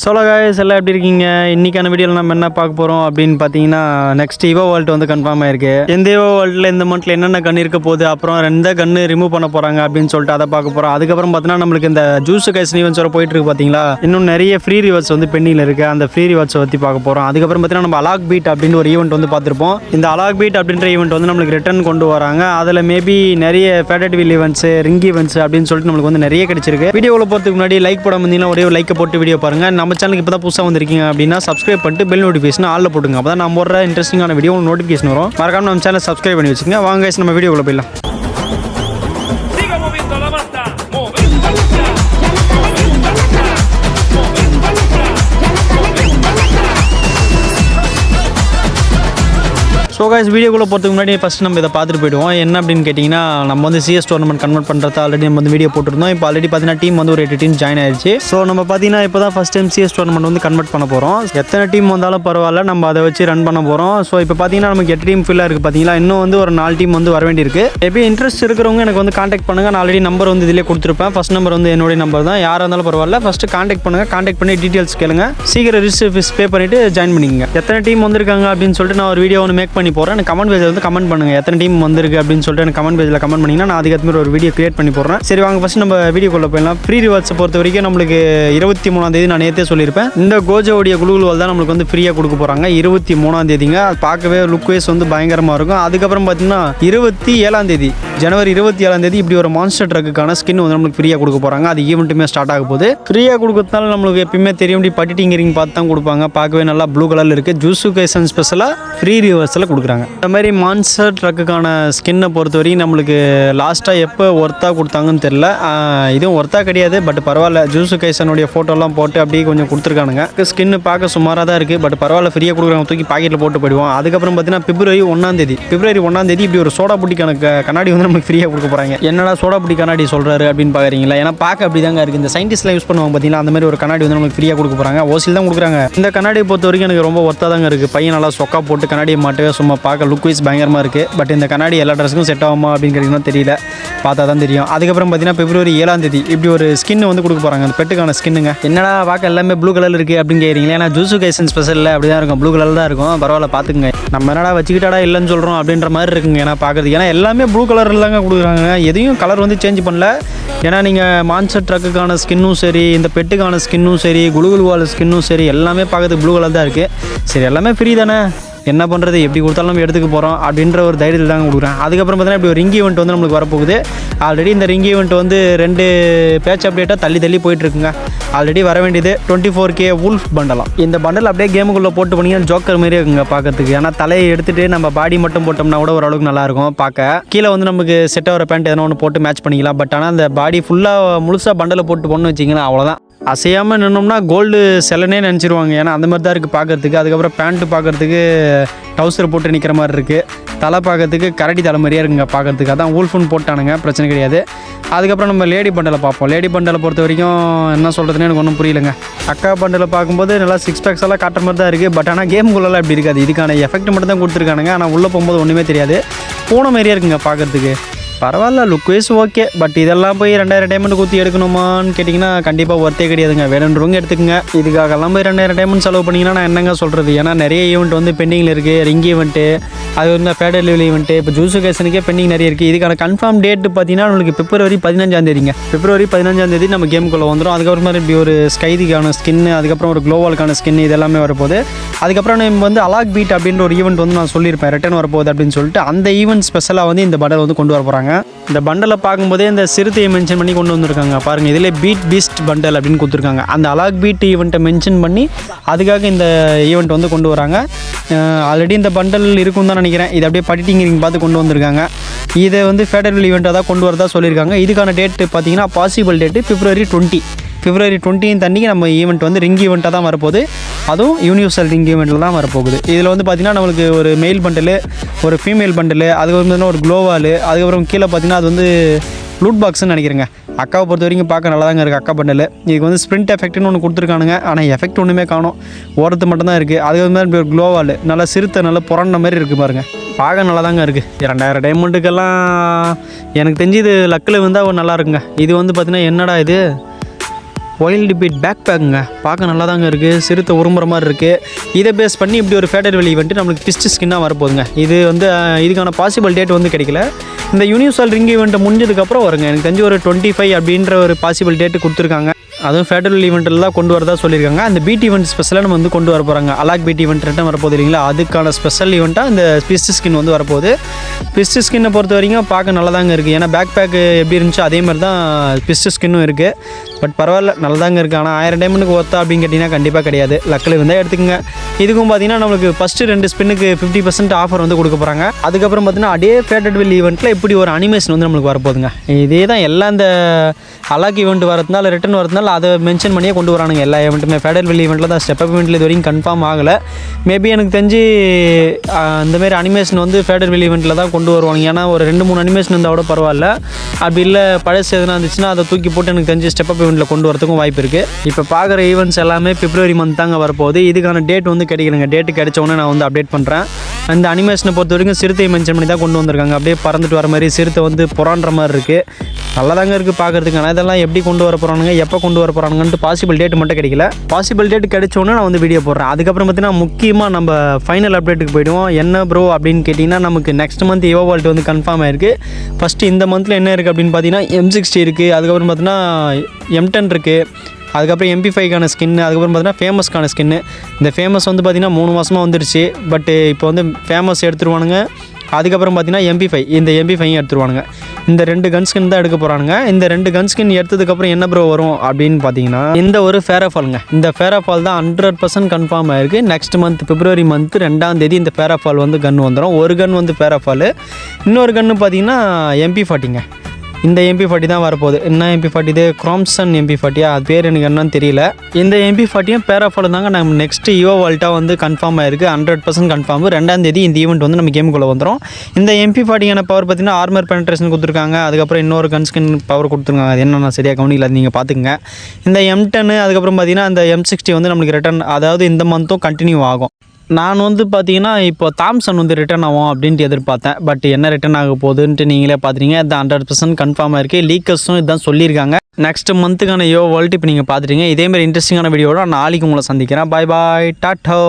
Solo guys எல்லாம் எப்படி இருக்கீங்க? இன்றைக்கான வீடியோவில் நம்ம என்ன பார்க்க போகிறோம் அப்படின்னு பார்த்தீங்கன்னா, நெக்ஸ்ட் ஈவோ வேர்ல்டு வந்து கன்ஃபார்ம் ஆயிருக்கு. எந்த ஈவோ வேர்ல்டில் இந்த மந்த்தில் என்னென்ன கன்று இருக்க போகுது, அப்புறம் எந்த கன்று ரிமூவ் பண்ண போகிறாங்க அப்படின்னு சொல்லிட்டு அதை பார்க்க போகிறோம். அதுக்கப்புறம் பார்த்தீங்கன்னா நம்மளுக்கு இந்த ஜூஸ் கைஸ் ஈவெண்ட்ஸ் வர போயிட்டு இருக்கு பார்த்தீங்களா, இன்னும் நிறைய ஃப்ரீ ரிவார்ட்ஸ் வந்து பெண்டிங்கில் இருக்குது. அந்த ஃப்ரீ ரிவார்ட்ஸை பற்றி பார்க்க போகிறோம். அதுக்கப்புறம் பார்த்தீங்கன்னா நம்ம அலாக் பீட் அப்படின்னு ஒரு ஈவெண்ட் வந்து பார்த்துருப்போம். இந்த அலாக் பீட் அப்படின்ற ஈவெண்ட் வந்து நம்மளுக்கு ரிட்டர்ன் கொண்டு வராங்க. அதில் மேபி நிறைய faded wheel events, ring events அப்படின்னு சொல்லிட்டு நம்மளுக்கு வந்து நிறைய கிடைச்சிருக்கு. வீடியோவில் போகிறதுக்கு முன்னாடி லைக் போடாமல் இருந்தீங்கன்னா ஒரே லைக்கை போட்டு வீடியோ பாருங்கள். நம்ம சேனலுக்கு இப்போ தான் புதுசாக வந்திருக்கீங்க அப்படின்னா சப்ஸ்கிரைப் பண்ணிட்டு பெல் நோட்டிஃபிகேஷன் ஆல்ல போட்டுங்க. அப்போ தான் நம்ம ஒரு இன்ட்ரெஸ்டிங்கான வீடியோ நோட்டிஃபிகேஷன் வரும். மறக்காம நம்ம சேனல் சப்ஸ்கிரைப் பண்ணி வச்சுக்கோங்க. வாங்க guys, நம்ம வீடியோக்குள்ள போயிடலாம். ஸோ கைஸ், வீடியோக்குள்ளே போகிறதுக்கு முன்னாடி ஃபஸ்ட் நம்ம இதை பார்த்துட்டு போயிடுவோம். என்ன அப்படின்னு கேட்டிங்கன்னா, நம்ம வந்து சிஎஸ் டோர்னமெண்ட் கன்வெர்ட் பண்ணுறது ஆல்ரெடி நம்ம வந்து வீடியோ போட்டிருந்தோம். இப்போ ஆல்ரெடி பார்த்தீங்கன்னா டீம் வந்து ஒரு 8 டீம் ஜாயின் ஆயிடுச்சு. ஸோ நம்ம பார்த்தீங்கன்னா இப்போ தான் ஃபஸ்ட் டைம் சிஎஸ் டோர்னமெண்ட் வந்து கன்வெர்ட் பண்ண போகிறோம். எத்தனை டீம் வந்தாலும் பரவாயில்ல, நம்ம அதை வச்சு ரன் பண்ண போகிறோம். ஸோ இப்போ பார்த்தீங்கன்னா நமக்கு 8 டீம் ஃபில்லாக இருக்குது. பார்த்தீங்களா, இன்னும் வந்து ஒரு 4 டீம் வந்து வர வேண்டியிருக்கு. எப்படி இன்ட்ரெஸ்ட் இருக்கிறவங்க எனக்கு வந்து காண்டாக்ட் பண்ணுங்கள். நான் ஆல்ரெடி நம்பர் வந்து இதிலே கொடுத்துருப்பேன். ஃபஸ்ட் நம்பர் வந்து என்னுடைய நம்பர் தான். யாராக இருந்தாலும் பரவாயில்ல, ஃபஸ்ட்டு காண்டாக்ட் பண்ணுங்கள். காண்டாக்ட் பண்ணி டீட்டெயில்ஸ் கேளுங்க. சீக்கிரம் ரிஜிஸ்டர் ஃபீஸ் பே பண்ணிவிட்டு ஜாயின் பண்ணிக்கங்க. எத்தனை டீம் வந்திருக்காங்க அப்படின்னு சொல்லிட்டு நான் ஒரு வீடியோ ஒன்று மேக் பண்ணி போகிறேன். எனக்கு கமெண்ட் பேஜ் வந்து கமெண்ட் பண்ணுங்க, எத்தனை டீம் வந்திருக்கு அப்படின்னு சொல்லிட்டு எனக்கு கமெண்ட் பேஜில் கமெண்ட் பண்ணிங்கன்னா நான் அதுக்கு மாதிரி ஒரு வீடியோ கிரியேட் பண்ணி போடுறேன். சரி வாங்க ஃபஸ்ட் நம்ம வீடியோக்குள்ள போயிடலாம். ஃப்ரீ ரிவார்ட்ஸை பொறுத்த வரைக்கும் நம்மளுக்கு 23ஆம் தேதி நான் நேற்றே சொல்லியிருப்பேன். இந்த கோஜோடைய குழுகுல் தான் நம்மளுக்கு வந்து ஃப்ரீயாக கொடுக்க போகிறாங்க 23ஆம் தேதிங்க. பார்க்கவே லுக் வைஸ் வந்து பயங்கரமாக இருக்கும். அதுக்கப்புறம் பார்த்தீங்கன்னா 27ஆம் தேதி, ஜனவரி 27ஆம் தேதி இப்படி ஒரு மான்ஸ்டர் ட்ரக்குக்கான ஸ்கின் வந்து நம்மளுக்கு ஃப்ரீயாக கொடுக்க போகிறாங்க. அது ஈவெண்ட்டுமே ஸ்டார்ட் ஆக போகுது. ஃப்ரீயாக கொடுக்கறதுனால நம்மளுக்கு எப்பயுமே தெரியும், இப்படி பட்டிட்டிங்கரிங் பார்த்து தான் கொடுப்பாங்க. பார்க்கவே நல்லா ப்ளூ கலரில் இருக்குது. ஜூஸு கைசன் ஸ்பெஷலாக ஃப்ரீ ரிவார்ட்ஸில் கொடுக்குறாங்க. இந்த மாதிரி மான்ஸ்டர் ட்ரக்குக்கான ஸ்கின்னை பொறுத்த வரைக்கும் நம்மளுக்கு லாஸ்ட்டாக எப்போ ஒர்த்தாக கொடுத்தாங்கன்னு தெரில. இதுவும் ஒர்த்தாக கிடையாது, பட் பரவாயில்ல. ஜூஸு கைசனுடைய ஃபோட்டோலாம் போட்டு அப்படியே கொஞ்சம் கொடுத்துருக்கானுங்க. ஸ்கின்னு பார்க்க சுமாராக தான் இருக்குது, பட் பரவாயில்ல, ஃப்ரீயாக கொடுக்குறாங்க. தூக்கி பாக்கெட்டில் போட்டு போயிடுவோம். அதுக்கப்புறம் பார்த்தீங்கன்னா பிப்ரவரி 1ஆம் தேதி இப்படி ஒரு சோடா புட்டிக்கான கண்ணாடி வந்து நமக்கு ஃப்ரீயாக கொடுக்க போகிறாங்க. என்னடா சோடா புட்டி கண்ணாடி சொல்கிறாரு அப்படின்னு பார்க்குறீங்களா? ஏன்னா பார்க்க அப்படி தாங்க இருக்குது. இந்த சயின்டிஸ்ட்லாம் யூஸ் பண்ணுவாங்க பார்த்தீங்கன்னா, அந்த மாதிரி ஒரு கண்ணாடி வந்து நமக்கு ஃப்ரீயாக கொடுக்க போகிறாங்க. ஓசில் தான் கொடுக்குறாங்க. இந்த கண்ணாடியை பொறுத்த வரைக்கும் எனக்கு ரொம்ப ஒர்த்தாக தாங்க இருக்குது. பையன் நல்லா சொக்கா போட்டு கண்ணாடியை மாட்டவே சும்மா பார்க்க லுக் வைஸ் பயங்கரமாக இருக்குது. பட் இந்த கண்ணாடி எல்லா ட்ரெஸ்ஸுக்கும் செட் ஆகுமா அப்படிங்கிறதுனா தெரியல, பார்த்தா தான் தெரியும். அதுக்கப்புறம் பார்த்தீங்கன்னா பிப்ரவரி 7ஆம் தேதி இப்படி ஒரு ஸ்கின் வந்து கொடுக்க போகிறாங்க. அந்த பெட்டுக்கான ஸ்கின்னுங்க. என்னடா பார்க்க எல்லாமே ப்ளூ கலர் இருக்குது அப்படின்னு கேட்குறீங்களா? ஏன்னா ஜூஸு கைசன் ஸ்பெஷலில் அப்படி தான் இருக்கும், ப்ளூ கலர் தான் இருக்கும். பரவாயில்ல, பார்த்துக்குங்க. நம்ம என்னடா வச்சுக்கிட்டாடா இல்லைன்னு சொல்கிறோம் அப்படின்ற மாதிரி இருக்குங்க. ஏன்னா பார்க்குறதுக்கு ஏன்னா எல்லாமே ப்ளூ கலரில் தாங்க கொடுக்குறாங்க. எதையும் கலர் வந்து சேஞ்ச் பண்ணல. ஏன்னா நீங்கள் மான்ஸ்டர் ட்ரக்குக்கான ஸ்கின்னும் சரி, இந்த பெட்டுக்கான ஸ்கின்னும் சரி, குலுகுல் வால் ஸ்கின்னும் சரி, எல்லாமே பார்க்கறதுக்கு ப்ளூ கலர் தான் இருக்குது. சரி, எல்லாமே ஃப்ரீ தானே, என்ன பண்ணுறது, எப்படி கொடுத்தாலும் நம்ம எடுத்துக்க போகிறோம் அப்படின்ற ஒரு தைரியத்தில் தாங்க கொடுக்குறேன். அதுக்கப்புறம் பார்த்தீங்கன்னா இப்படி ஒரு ரிங் ஈவெண்ட் வந்து நம்மளுக்கு வரப்போகுது. ஆல்ரெடி இந்த ரிங் ஈவெண்ட் வந்து 2 பேட்ச் அப்டேட்டாக தள்ளி போயிட்டுருக்குங்க. ஆல்ரெடி வர வேண்டியது 24K வூல்ஃப் பண்டலாம். இந்த பண்டல் அப்படியே கேமுக்குள்ளே போட்டு போனீங்கன்னா ஜோக்கர் மாதிரியே இருக்குங்க பார்க்கறதுக்கு. ஏன்னா தலையை எடுத்துகிட்டு நம்ம பாடி மட்டும் போட்டோம்னா கூட ஓரளவுக்கு நல்லாயிருக்கும் பார்க்க. கீழே வந்து நமக்கு செட் ஆகிற பேண்ட் எதனா ஒன்று போட்டு மேட்ச் பண்ணிக்கலாம். பட் ஆனால் அந்த பாடி ஃபுல்லாக முழுசாக பண்டலை போட்டு போடணும்னு வச்சிங்கன்னா அவ்வளோதான். அசையாமல் நின்னோம்னா கோல்டு செல்லனே நினச்சிருவாங்க. ஏன்னா அந்த மாதிரி தான் இருக்குது பார்க்குறதுக்கு. அதுக்கப்புறம் பேண்ட்டு பார்க்குறதுக்கு டவுசர் போட்டு நிற்கிற மாதிரி இருக்குது. தலை பார்க்கறதுக்கு கரடி தலை மாதிரியே இருக்குங்க பார்க்குறதுக்கு. அதான் வூல்ஃபுன்னு போட்டானுங்க, பிரச்சனை கிடையாது. அதுக்கப்புறம் நம்ம லேடி பண்டலை பார்ப்போம். லேடி பண்டலை பொறுத்த வரைக்கும் என்ன சொல்கிறதுன்னு எனக்கு ஒன்றும் புரியலைங்க. அக்கா பண்டலை பார்க்கும்போது நல்லா 6 பேக்ஸ் எல்லாம் காட்டுற மாதிரி தான் இருக்குது. பட் ஆனால் கேமுக்குள்ளெல்லாம் இப்படி இருக்காது. இதுக்கான எஃபெக்ட் மட்டும் தான் கொடுத்துருக்கானுங்க. ஆனால் உள்ளே போகும்போது ஒன்றுமே தெரியாது. பூனை மாதிரியே இருக்குங்க பார்க்குறதுக்கு. பரவாயில்ல, லுக் வைஸ் ஓகே. பட் இதெல்லாம் போய் 2000 டைமண்ட் ஊற்றி எடுக்கணுமான்னு கேட்டிங்கன்னா கண்டிப்பாக ஒர்த்தே கிடையாதுங்க. வேணுன்றவங்க எடுத்துக்கங்க. இதுக்காகலாம் போய் 2000 டைமண்ட் செலவு பண்ணிங்கன்னா நான் என்னங்க சொல்கிறது? ஏன்னா நிறைய ஈவெண்ட் வந்து பெண்டிங்கில் இருக்குது. ரிங் ஈவெண்ட்டு, அது வந்து ஃபேடர் லெவல் ஈவெண்ட்டு, இப்போ ஜூஸு கேசனுக்கே பெண்டிங் நிறைய இருக்குது. இதுக்கான கன்ஃபார்ம் டேட்டு பார்த்தீங்கன்னா நம்மளுக்கு பிப்ரவரி 15ஆம் தேதிங்க. பிப்ரவரி 15ஆம் தேதி நம்ம கேமுக்குள்ளே வந்துடும். அதுக்கப்புறமா இப்படி ஒரு ஸ்கைதிக்கான ஸ்கின்னு, அதுக்கப்புறம் ஒரு க்ளோவாலுக்கான ஸ்கின், இதெல்லாமே வரப்போகுது. அதுக்கப்புறம் நம்ம வந்து அலாக் பீட் அப்படின்ற ஒரு ஈவெண்ட் வந்து நான் சொல்லியிருப்பேன் ரிட்டர்ன் வரப்போகுது அப்படின்னு சொல்லிட்டு. அந்த ஈவெண்ட் ஸ்பெஷலாக வந்து இந்த பண்டல் வந்து கொண்டு வர போகிறாங்க. இந்த பண்டலை பார்க்கும்போதே இந்த சிறுத்தையை மென்ஷன் பண்ணி கொண்டு வந்திருக்காங்க பாருங்கள். இதில் பீட் பீஸ்ட் பண்டல் அப்படின்னு கொடுத்துருக்காங்க. அந்த அலாக் பீட் ஈவெண்ட்டை மென்ஷன் பண்ணி அதுக்காக இந்த ஈவெண்ட் வந்து கொண்டு வராங்க. ஆல்ரெடி இந்த பண்டல் இருக்கும் தான் நினைக்கிறேன். இது அப்படியே பட்டிட்டிங்கரிங் பார்த்து கொண்டு வந்திருக்காங்க. இதை வந்து ஃபேடரல் ஈவெண்ட்டாக தான் கொண்டு வரதா சொல்லியிருக்காங்க. இதுக்கான டேட்டு பார்த்தீங்கன்னா பாசிபிள் டேட்டு பிப்ரவரி 20 அன்றைக்கி நம்ம ஈவெண்ட் வந்து ரிங் ஈவெண்ட்டாக தான் வரப்போகுது. அதுவும் யூனிவர்சல் ரிங் ஈவெண்ட்டில் தான் வரப்போகுது. இதில் வந்து பார்த்திங்கன்னா நம்மளுக்கு ஒரு மெயில் பண்டலு, ஒரு ஃபீமேல் பண்டலு, அதுக்கப்புறம் ஒரு க்ளோவாலு, அதுக்கப்புறம் கீழே பார்த்திங்கன்னா அது வந்து லூட் பாக்ஸ்ன்னு நினைக்கிறேங்க. அக்காவை பொறுத்த வரைக்கும் பார்க்க நல்லா தாங்க இருக்குது அக்கா பண்டல். இதுக்கு வந்து ஸ்ப்ரிண்ட் எஃபெக்ட்னு ஒன்று கொடுத்துருக்கானுங்க. ஆனால் எஃபெக்ட் ஒன்றுமே காணும், ஓரத்து மட்டும்தான் இருக்குது. அதுக்கு வந்து ஒரு க்ளோவால் நல்லா சிறுத்தை நல்லா புரண்ட மாதிரி இருக்குது பாருங்கள். பார்க்க நல்லா தாங்க இருக்குது. 2000 டைமண்ட்டுக்கெல்லாம் எனக்கு தெரிஞ்சு இது லக்கில் வந்தால் நல்லா இருக்குங்க. இது வந்து பார்த்திங்கன்னா என்னடா இது வைல்டு பீட் பேக் பேக்குங்க, பார்க்க நல்லா தாங்க இருக்குது. சிறுத்தை உருமுற மாதிரி இருக்குது. இதை பேஸ் பண்ணி இப்படி ஒரு ஃபேடர் வெளி வந்துட்டு நம்மளுக்கு பிஸ்ட் ஸ்கின்னாக வரப்போகுதுங்க. இது வந்து இதுக்கான பாசிபிள் டேட் வந்து கிடைக்கல. இந்த யூனிவர்சல் ரிங் ஈவெண்ட்டை முடிஞ்சதுக்கப்புறம் வருங்க. எனக்கு தெரிஞ்சு ஒரு 25 அப்படின்ற ஒரு பாசிபிள் டேட்டு கொடுத்துருக்காங்க. அதுவும் ஃபேடரல் ஈவெண்ட்டில் தான் கொண்டு வரதா சொல்லியிருக்காங்க. அந்த பீட் ஈவெண்ட் ஸ்பெஷலாக நம்ம வந்து கொண்டு வர போகிறாங்க. அலாக் பீட் ஈவெண்ட் ரிட்டன் வரப்போகுது இல்லைங்களா, அதுக்கான ஸ்பெஷல் ஈவெண்ட்டாக இந்த பிஸ்ட் ஸ்கின் வந்து வரப்போகுது. பிஸ்ட் ஸ்கின்னை பொறுத்த வரைக்கும் பார்க்க நல்லா தாங்க இருக்குது. ஏன்னா பேக் பேக்கு எப்படி இருந்துச்சோ அதே மாதிரி தான் பிஸ்ட் ஸ்கின்னும் இருக்குது. பட் பரவாயில்ல, நல்லா தாங்க இருக்குது. ஆனால் 1000 டைமண்டுக்கு ஒர்த்தா அப்படின்னு கேட்டிங்கன்னா கண்டிப்பாக கிடையாது. லக்கில் இருந்தால் எடுத்துக்கங்க. இதுக்கும் பார்த்தீங்கன்னா நம்மளுக்கு ஃபஸ்ட்டு 2 ஸ்பின்னுக்கு 50% ஆஃபர் வந்து கொடுக்க போகிறாங்க. அதுக்கப்புறம் பார்த்தீங்கன்னா அதே ஃபேடட் வில் ஈவெண்ட்டில் இப்படி ஒரு அனிமேஷன் வந்து நம்மளுக்கு வரப்போகுதுங்க. இதே தான் எல்லாம் இந்த அலாக் ஈவெண்ட் வரதுனால ரிட்டன் வரதுனால அதை மென்ஷன் பண்ணியே கொண்டு வரானுங்க. எல்லா ஈவெண்ட்டுமே ஃபேடட் வில் ஈவெண்ட்டில் தான், ஸ்டெப் அப் ஈவெண்ட்டில் இது வரைக்கும் கன்ஃபார்ம் ஆகலை. மேபி எனக்கு தெரிஞ்சு இந்தமாரி அனிமேஷன் வந்து ஃபேடட் வில் ஈவெண்ட்டில் தான் கொண்டு வருவாங்க. ஏன்னா ஒரு 2-3 அனிமேஷன் இருந்தால் கூட பரவாயில்ல. அப்படி இல்லை பழசு எதுனா இருந்துச்சுன்னா அதை தூக்கி போட்டு எனக்கு தெரிஞ்சு ஸ்டெப் அப் ஈவெண்ட்டில் கொண்டு வரதுக்கும் வாய்ப்பு இருக்குது. இப்போ பார்க்குற ஈவெண்ட்ஸ் எல்லாமே பிப்ரவரி மந்த் தாங்க வரப்போகுது. இதுக்கான டேட் வந்து கிடைக்கணுங்க. டேட்டு கிடைச்சோன்னே நான் வந்து அப்டேட் பண்ணுறேன். அந்த அனிமேஷனை பொறுத்த வரைக்கும் சிறுத்தையை மென்ஷன் பண்ணி தான் கொண்டு வந்திருக்காங்க. அப்படியே பறந்துட்டு வர மாதிரி சிறுத்தை வந்து புறான்ற மாதிரி இருக்குது. நல்லா தாங்க இருக்குது பார்க்குறதுக்கு. ஆனால் இதெல்லாம் எப்படி கொண்டு வர போகிறானுங்க, எப்போ கொண்டு வர போகிறானுங்கன்ட்டு பாசிபிள் டேட் மட்டும் கிடைக்கல. பாசிபிள் டேட் கிடைச்சோன்னே நான் வந்து வீடியோ போடுறேன். அதுக்கப்புறம் பார்த்தீங்கன்னா முக்கியமாக நம்ம ஃபைனல் அப்டேட்டுக்கு போய்டுவோம். என்ன ப்ரோ அப்படின்னு கேட்டிங்கன்னா, நமக்கு நெக்ஸ்ட் மந்த் EVO Vault வந்து கன்ஃபார்ம் ஆயிருக்கு. ஃபஸ்ட்டு இந்த மந்தில் என்ன இருக்குது அப்படின்னு பார்த்தீங்கன்னா M60 இருக்குது. அதுக்கப்புறம் பார்த்தீங்கன்னா M10 இருக்குது. அதுக்கப்புறம் MP5க்கான ஸ்கின்னு, அதுக்கப்புறம் பார்த்தீங்கன்னா ஃபேமஸ்க்கான ஸ்கின்னு. இந்த ஃபேமஸ் வந்து பார்த்திங்கன்னா 3 மாதமாக வந்துடுச்சு. பட்டு இப்போ வந்து ஃபேமஸ் எடுத்துருவானுங்க. அதுக்கப்புறம் பார்த்தீங்கன்னா MP5, இந்த MP5 எடுத்துருவானுங்க. இந்த 2 கன் ஸ்கின் தான் எடுக்க போகிறானுங்க. இந்த 2 கன் ஸ்கின் எடுத்ததுக்கப்புறம் என்ன ப்ரோ வரும் அப்படின்னு பார்த்தீங்கன்னா, இந்த ஒரு ஃபேராஃபாலுங்க. இந்த ஃபேராஃபால் தான் 100% கன்ஃபார்ம் ஆயிருக்கு. நெக்ஸ்ட் மந்த் பிப்ரவரி மந்த் 2ஆம் தேதி இந்த ஃபேராஃபால் வந்து கன் வந்துடும். ஒரு கன் வந்து ஃபேராஃபால், இன்னொரு கன்று பார்த்தீங்கன்னா MP40ங்க. இந்த MP40 தான் வரப்போகுது. என்ன MP40 இது? குரோம்சன் MP40, அது பேர் எனக்கு என்னன்னு தெரியல. இந்த MP40யும் பேராஃபால் தாங்க நம்ம நெக்ஸ்ட் EVO Vault வந்து கன்ஃபார்ம் ஆயிருக்கு. 100% கன்ஃபார்ம். 2ஆம் தேதி இந்த ஈவெண்ட் வந்து நம்ம கேமுக்குள்ளே வந்துடும். இந்த MP40க்கான பவர் பார்த்தீங்கன்னா ஆர்மர் பெனட்ரேஷன் கொடுத்துருக்காங்க. அதுக்கப்புறம் இன்னொரு கன்ஸ்கின் பவர் கொடுத்துருக்காங்க. அது என்ன நான் சரியாக கவனிக்கல, நீங்கள் பார்த்துக்குங்க. இந்த M10 அதுக்கப்புறம் பார்த்தீங்கன்னா இந்த M60 வந்து நம்மளுக்கு ரிட்டர்ன், அதாவது இந்த மந்த்தும் கண்டினியூ ஆகும். நான் வந்து பார்த்தீங்கன்னா இப்போ தாம்சன் வந்து ரிட்டர்ன் ஆகும் அப்படின்ட்டு எதிர்பார்த்தேன். பட் என்ன ரிட்டர்ன் ஆக போகுதுன்ட்டு நீங்களே பார்த்துட்டீங்க. இது 100% கன்ஃபார்மாக இருக்குது. லீக்கர்ஸும் இதுதான் சொல்லியிருக்காங்க. நெக்ஸ்ட் மந்த்துக்கான EVO Vault இப்போ நீங்கள் பார்த்துட்டீங்க. இதேமாதிரி இன்ட்ரெஸ்டிங்கான வீடியோட நாளைக்கு உங்களை சந்திக்கிறேன். பாய் பாய், டாட்டோ.